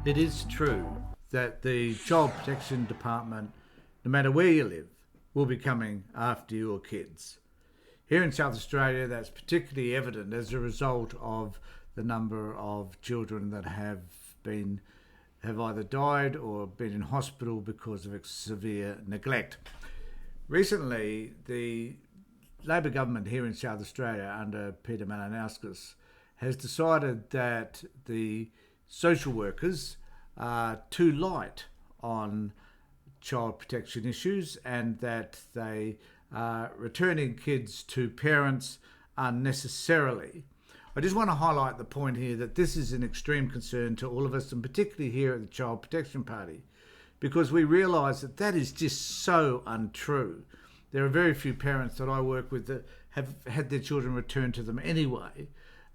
It is true that the Child Protection Department, no matter where you live, will be coming after your kids. Here in South Australia, that's particularly evident as a result of the number of children that have either died or been in hospital because of severe neglect. Recently, the Labor government here in South Australia under Peter Malinauskas has decided that the social workers are too light on child protection issues and that they are returning kids to parents unnecessarily. I just want to highlight the point here that this is an extreme concern to all of us, and particularly here at the Child Protection Party, because we realise that that is just so untrue. There are very few parents that I work with that have had their children returned to them anyway,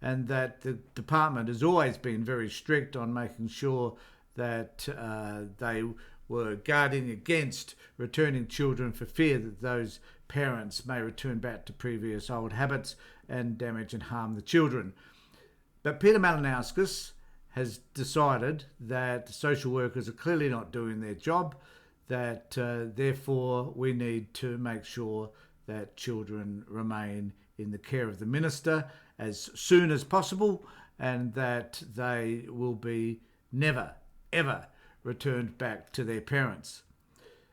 and that the department has always been very strict on making sure that they were guarding against returning children for fear that those parents may return back to previous old habits and damage and harm the children. But Peter Malinauskas has decided that social workers are clearly not doing their job, that therefore we need to make sure that children remain in the care of the minister as soon as possible, and that they will be never, ever returned back to their parents.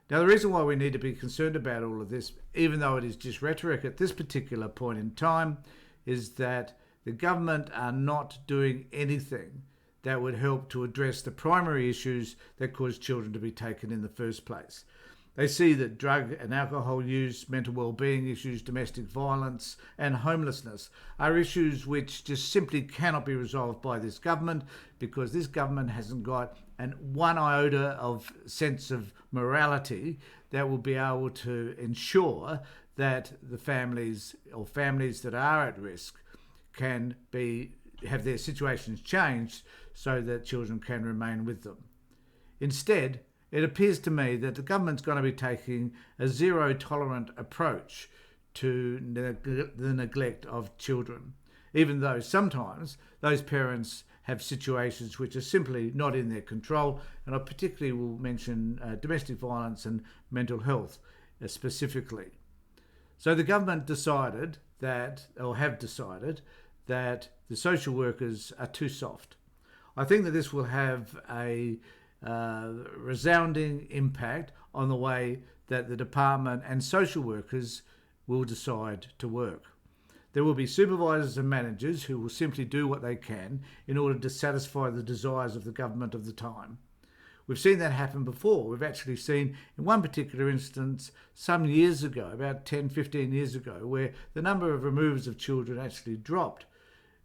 Now, the reason why we need to be concerned about all of this, even though it is just rhetoric at this particular point in time, is that the government are not doing anything that would help to address the primary issues that cause children to be taken in the first place. They see that drug and alcohol use, mental well-being issues, domestic violence and homelessness are issues which just simply cannot be resolved by this government, because this government hasn't got one iota of sense of morality that will be able to ensure that the families that are at risk can have their situations changed so that children can remain with them. Instead, it appears to me that the government's going to be taking a zero-tolerant approach to the neglect of children, even though sometimes those parents have situations which are simply not in their control, and I particularly will mention domestic violence and mental health specifically. So the government have decided that the social workers are too soft. I think that this will have a resounding impact on the way that the department and social workers will decide to work. There will be supervisors and managers who will simply do what they can in order to satisfy the desires of the government of the time. We've seen that happen before. We've actually seen in one particular instance some years ago, about 10, 15 years ago, where the number of removals of children actually dropped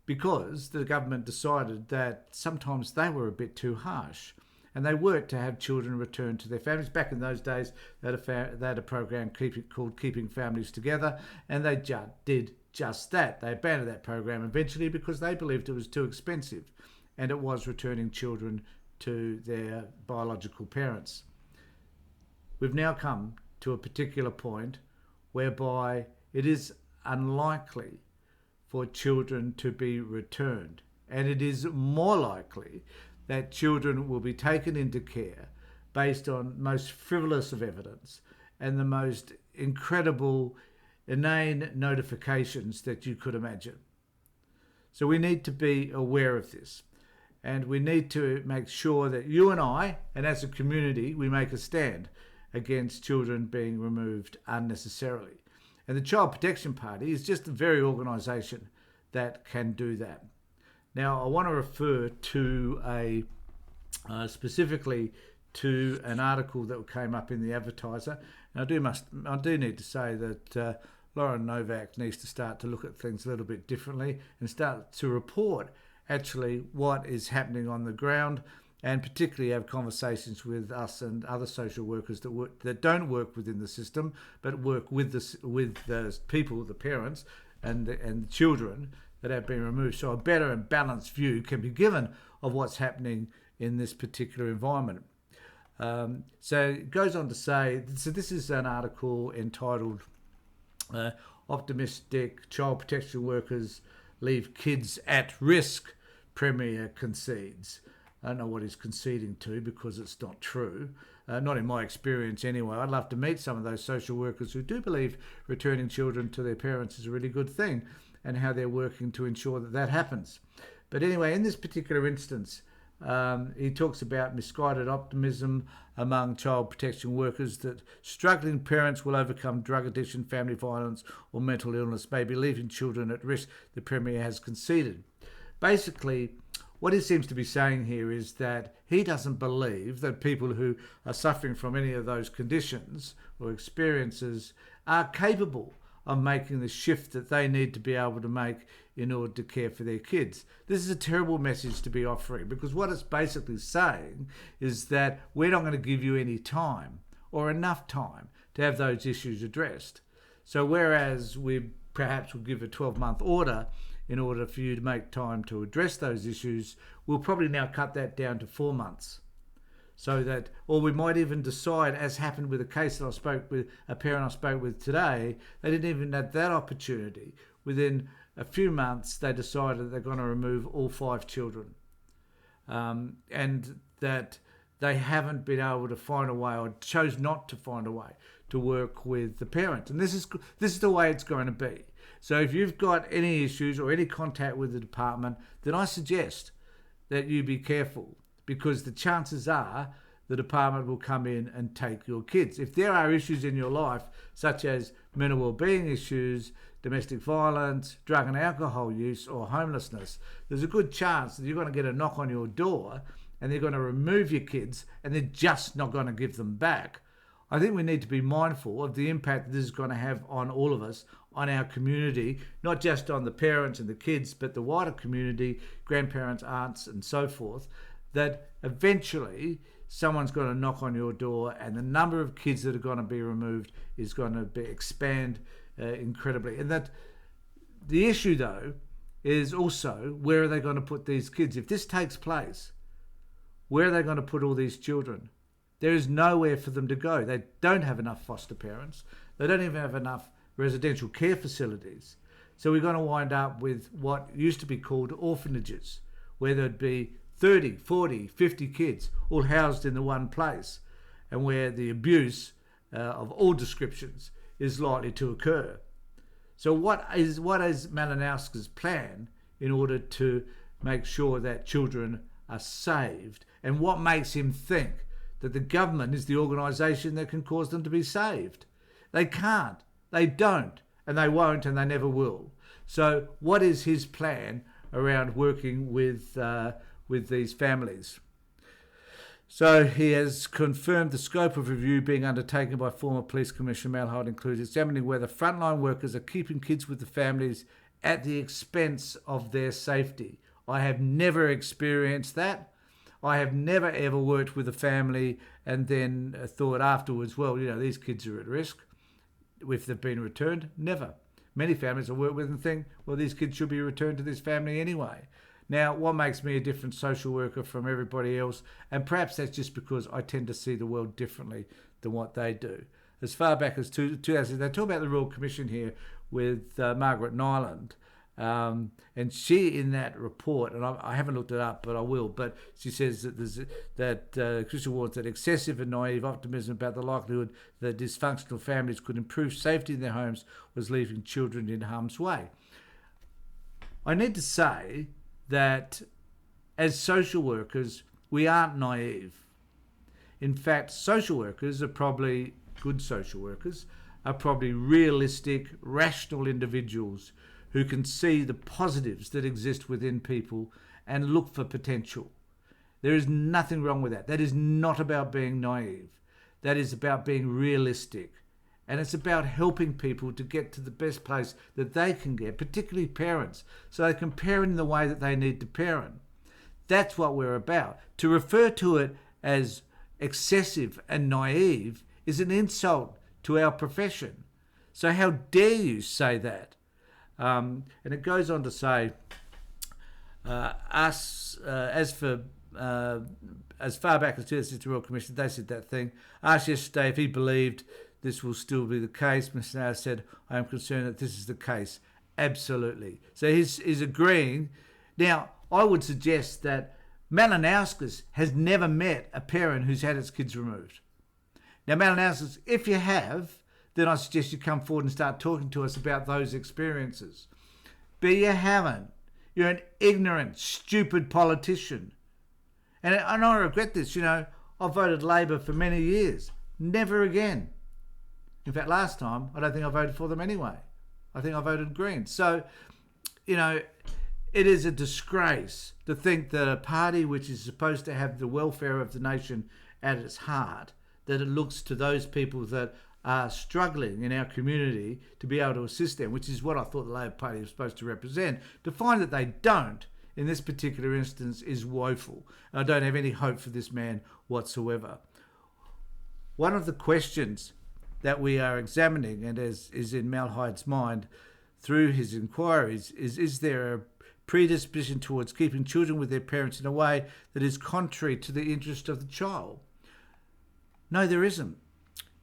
because the government decided that sometimes they were a bit too harsh. And they worked to have children return to their families. Back in those days, they had a program called Keeping Families Together, and they did just that. They abandoned that program eventually because they believed it was too expensive, and it was returning children to their biological parents. We've now come to a particular point whereby it is unlikely for children to be returned, and it is more likely that children will be taken into care based on most frivolous of evidence and the most incredible, inane notifications that you could imagine. So we need to be aware of this, and we need to make sure that you and I, and as a community, we make a stand against children being removed unnecessarily. And the Child Protection Party is just the very organisation that can do that. Now, I want to refer to specifically to an article that came up in the Advertiser. And I do need to say that Lauren Novak needs to start to look at things a little bit differently and start to report actually what is happening on the ground, and particularly have conversations with us and other social workers that don't work within the system but work with the people, the parents and the children that have been removed, so a better and balanced view can be given of what's happening in this particular environment. So it goes on to say, so this is an article entitled Optimistic Child Protection Workers Leave Kids at Risk, Premier Concedes. I don't know what he's conceding to because it's not true. Not in my experience anyway. I'd love to meet some of those social workers who do believe returning children to their parents is a really good thing and how they're working to ensure that that happens. But anyway, in this particular instance, he talks about misguided optimism among child protection workers that struggling parents will overcome drug addiction, family violence or mental illness, maybe leaving children at risk, the Premier has conceded. Basically, what he seems to be saying here is that he doesn't believe that people who are suffering from any of those conditions or experiences are capable of making the shift that they need to be able to make in order to care for their kids. This is a terrible message to be offering, because what it's basically saying is that we're not going to give you any time or enough time to have those issues addressed. So whereas we perhaps will give a 12-month order in order for you to make time to address those issues, we'll probably now cut that down to 4 months. So that, or we might even decide, as happened with a case that I spoke with, a parent I spoke with today, they didn't even have that opportunity. Within a few months, they decided they're going to remove all 5 children. And that they haven't been able to find a way, or chose not to find a way, to work with the parents. And this is the way it's going to be. So if you've got any issues or any contact with the department, then I suggest that you be careful, because the chances are the department will come in and take your kids. If there are issues in your life, such as mental wellbeing issues, domestic violence, drug and alcohol use, or homelessness, there's a good chance that you're going to get a knock on your door and they're going to remove your kids and they're just not going to give them back. I think we need to be mindful of the impact that this is going to have on all of us, on our community, not just on the parents and the kids, but the wider community, grandparents, aunts, and so forth, that eventually someone's going to knock on your door and the number of kids that are going to be removed is going to expand incredibly. And that the issue, though, is also, where are they going to put these kids? If this takes place, where are they going to put all these children? There is nowhere for them to go. They don't have enough foster parents. They don't even have enough residential care facilities. So we're going to wind up with what used to be called orphanages, where there'd be 30, 40, 50 kids all housed in the one place, and where the abuse of all descriptions is likely to occur. So what is Malinowski's plan in order to make sure that children are saved? And what makes him think that the government is the organisation that can cause them to be saved? They can't, they don't, and they won't, and they never will. So what is his plan around working with these families? So he has confirmed the scope of review being undertaken by former Police Commissioner Mal Holt includes examining whether frontline workers are keeping kids with the families at the expense of their safety. I have never experienced that. I have never ever worked with a family and then thought afterwards, well, these kids are at risk if they've been returned. Never. Many families I work with and think, well, these kids should be returned to this family anyway. Now, what makes me a different social worker from everybody else? And perhaps that's just because I tend to see the world differently than what they do. As far back as 2000, they talk about the Royal Commission here with Margaret Nyland. And she, in that report, and I haven't looked it up, but I will, but she says that Christian warns that excessive and naive optimism about the likelihood that dysfunctional families could improve safety in their homes was leaving children in harm's way. I need to say that as social workers, we aren't naive. In fact, social workers are probably good social workers, are probably realistic, rational individuals who can see the positives that exist within people and look for potential. There is nothing wrong with that. That is not about being naive. That is about being realistic. And it's about helping people to get to the best place that they can get, particularly parents, so they can parent in the way that they need to parent. That's what we're about. To refer to it as excessive and naive is an insult to our profession. So how dare you say that? And it goes on to say, as far back as 2006, the Royal Commission, they said that thing. Asked yesterday if he believed this will still be the case. Mr. Nair said, I am concerned that this is the case. Absolutely. So he's agreeing. Now, I would suggest that Malinauskas has never met a parent who's had its kids removed. Now, Malinauskas, if you have, then I suggest you come forward and start talking to us about those experiences. But you haven't. You're an ignorant, stupid politician. And I regret this. I voted Labor for many years. Never again. In fact, last time, I don't think I voted for them anyway. I think I voted Green. So, it is a disgrace to think that a party which is supposed to have the welfare of the nation at its heart, that it looks to those people that are struggling in our community to be able to assist them, which is what I thought the Labor Party was supposed to represent. To find that they don't in this particular instance is woeful. And I don't have any hope for this man whatsoever. One of the questions that we are examining, and as is in Mal Hyde's mind through his inquiries, is there a predisposition towards keeping children with their parents in a way that is contrary to the interest of the child? No, there isn't.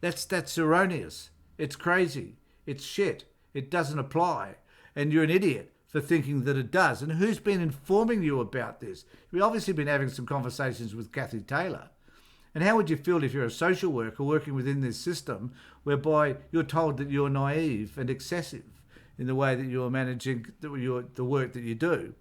That's erroneous. It's crazy. It's shit. It doesn't apply. And you're an idiot for thinking that it does. And who's been informing you about this? We've obviously been having some conversations with Kathy Taylor. And how would you feel if you're a social worker working within this system whereby you're told that you're naive and excessive in the way that you're managing the work that you do?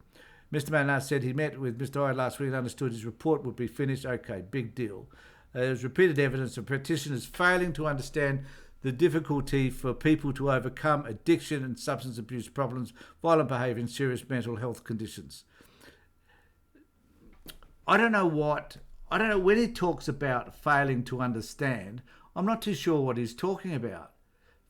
Mr. Maynard said he met with Mr. Hyde last week and understood his report would be finished. Okay, big deal. There's repeated evidence of practitioners failing to understand the difficulty for people to overcome addiction and substance abuse problems, violent behaviour and serious mental health conditions. I don't know when he talks about failing to understand, I'm not too sure what he's talking about.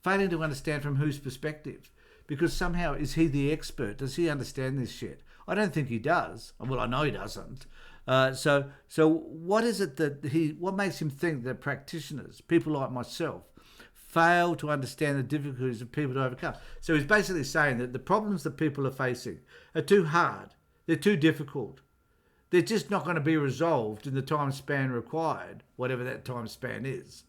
Failing to understand from whose perspective? Because somehow, is he the expert? Does he understand this shit? I don't think he does. Well, I know he doesn't. So what is it what makes him think that practitioners, people like myself, fail to understand the difficulties of people to overcome? So he's basically saying that the problems that people are facing are too hard. They're too difficult. They're just not going to be resolved in the time span required, whatever that time span is.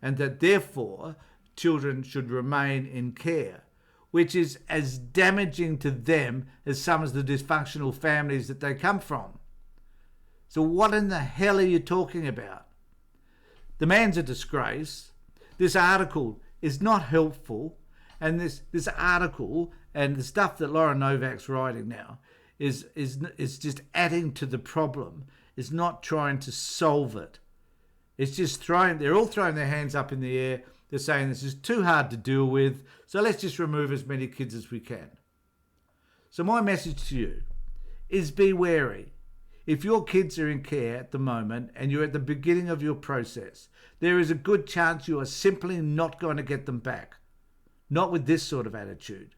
And that therefore, children should remain in care, which is as damaging to them as some of the dysfunctional families that they come from. So what in the hell are you talking about? The man's a disgrace. This article is not helpful. And this article and the stuff that Lauren Novak's writing now is just adding to the problem. It's not trying to solve it. It's just they're all throwing their hands up in the air. They're saying this is too hard to deal with, so let's just remove as many kids as we can. So my message to you is be wary. If your kids are in care at the moment and you're at the beginning of your process, there is a good chance you are simply not going to get them back. Not with this sort of attitude.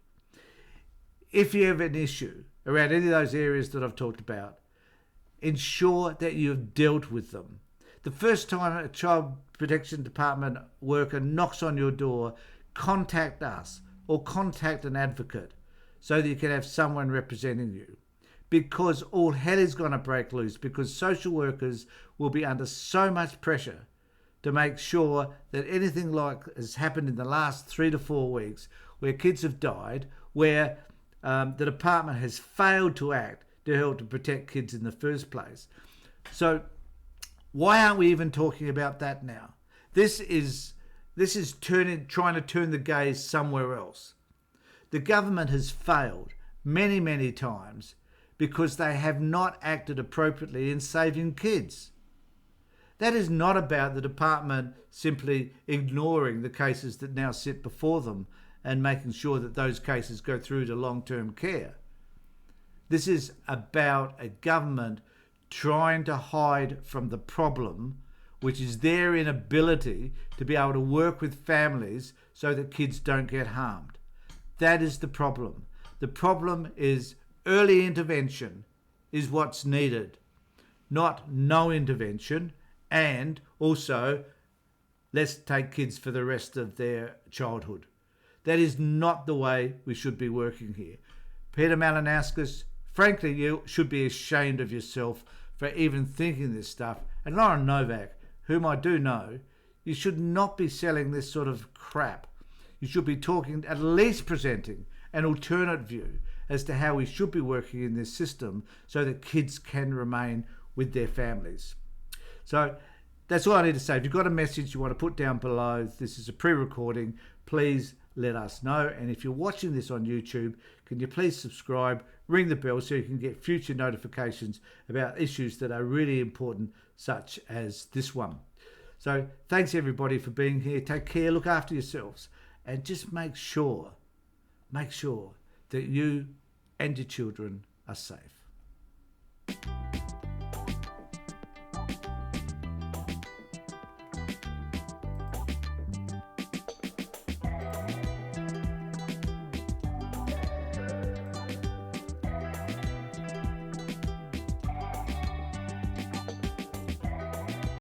If you have an issue around any of those areas that I've talked about, ensure that you've dealt with them. The first time a Child Protection Department worker knocks on your door, contact us or contact an advocate so that you can have someone representing you. Because all hell is going to break loose, because social workers will be under so much pressure to make sure that anything like has happened in the last 3 to 4 weeks, where kids have died, where the department has failed to act to help to protect kids in the first place. So why aren't we even talking about that now? This is trying to turn the gaze somewhere else. The government has failed many, many times because they have not acted appropriately in saving kids. That is not about the department simply ignoring the cases that now sit before them and making sure that those cases go through to long-term care. This is about a government trying to hide from the problem, which is their inability to be able to work with families so that kids don't get harmed. That is the problem. The problem is early intervention is what's needed, not no intervention, and also let's take kids for the rest of their childhood. That is not the way we should be working here. Peter Malinauskas, frankly, you should be ashamed of yourself for even thinking this stuff. And Lauren Novak, whom I do know, you should not be selling this sort of crap. You should be talking, at least presenting an alternate view as to how we should be working in this system so that kids can remain with their families. So that's all I need to say. If you've got a message you want to put down below, this is a pre-recording, please let us know. And if you're watching this on YouTube, can you please subscribe, ring the bell so you can get future notifications about issues that are really important, such as this one. So thanks everybody for being here. Take care, look after yourselves, and just make sure that you and your children are safe.